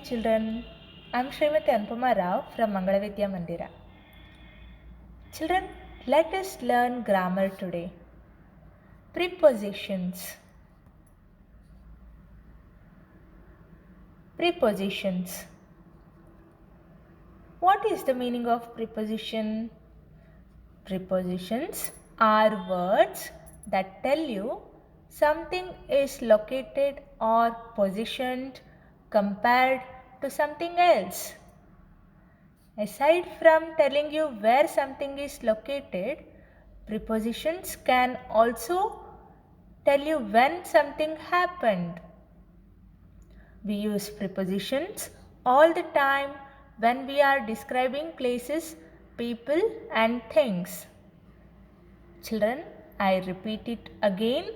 children. I'm Srimati Anupama Rao from Mangalavidya Mandira. Children, let us learn grammar today. Prepositions. Prepositions. What is the meaning of preposition? Prepositions are words that tell you something is located or positioned compared to something else. Aside from telling you where something is located, prepositions can also tell you when something happened. We use prepositions all the time when we are describing places, people and things. Children, I repeat it again.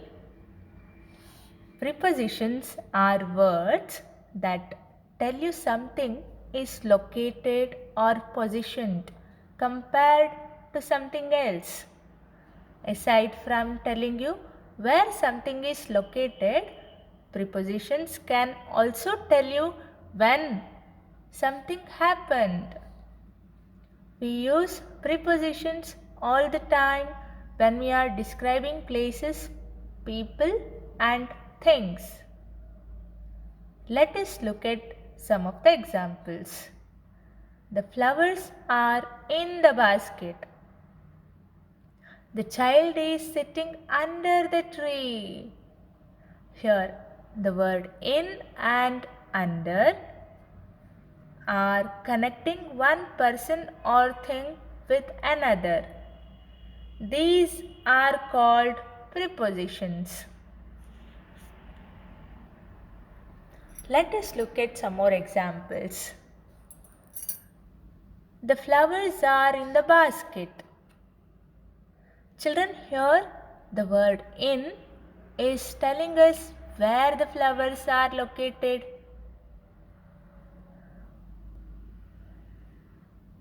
Prepositions are words that tell you something is located or positioned compared to something else. Aside from telling you where something is located, prepositions can also tell you when something happened. We use prepositions all the time when we are describing places, people and things. Let us look at some of the examples. The flowers are in the basket. The child is sitting under the tree. Here, the word in and under are connecting one person or thing with another. These are called prepositions. Let us look at some more examples. The flowers are in the basket. Children, here the word in is telling us where the flowers are located.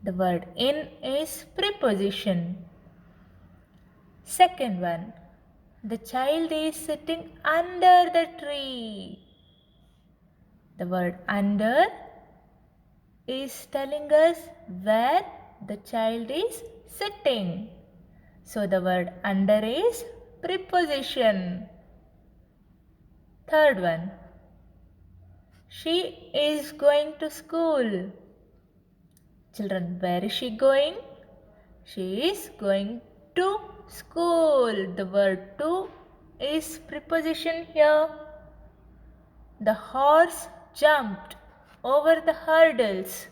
The word in is preposition. Second one, the child is sitting under the tree. The word under is telling us where the child is sitting. So the word under is preposition. Third one, she is going to school. Children, where is she going? She is going to school. The word to is preposition here. The horse jumped over the hurdles.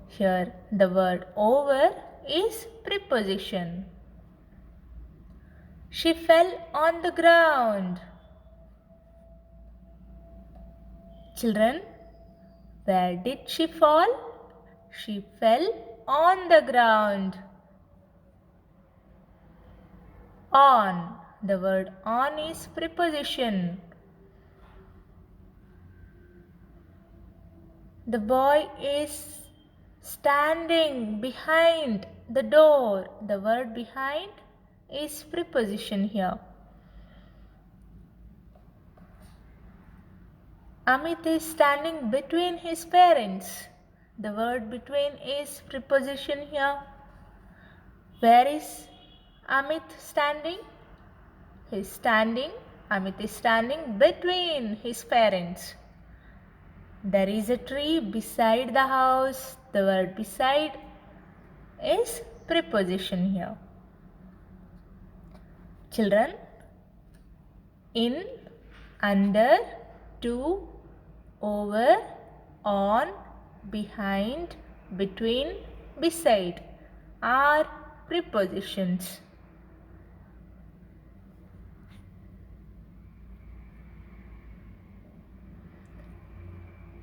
Here the word over is preposition. She fell on the ground. Children, where did she fall? She fell on the ground. On. The word on is preposition. The boy is standing behind the door. The word behind is preposition here. Amit is standing between his parents. The word between is preposition here. Where is Amit standing? Amit is standing between his parents. There is a tree beside the house. The word beside is preposition here. Children, in, under, to, over, on, behind, between, beside are prepositions.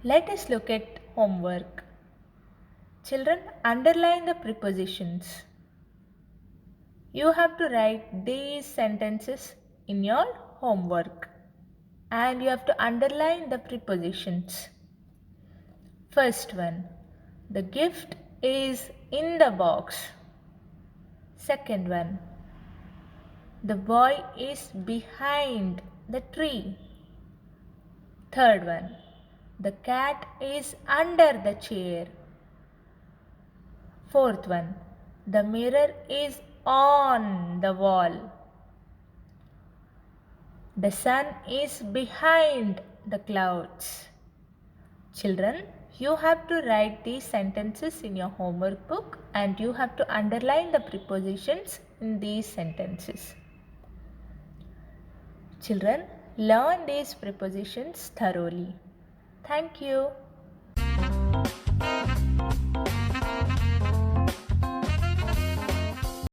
Let us look at homework. Children, underline the prepositions. You have to write these sentences in your homework and you have to underline the prepositions. First one, the gift is in the box. Second one, the boy is behind the tree. Third one, The cat is under the chair. Fourth one. The mirror is on the wall. The sun is behind the clouds. Children, you have to write these sentences in your homework book and you have to underline the prepositions in these sentences. Children, learn these prepositions thoroughly. Thank you.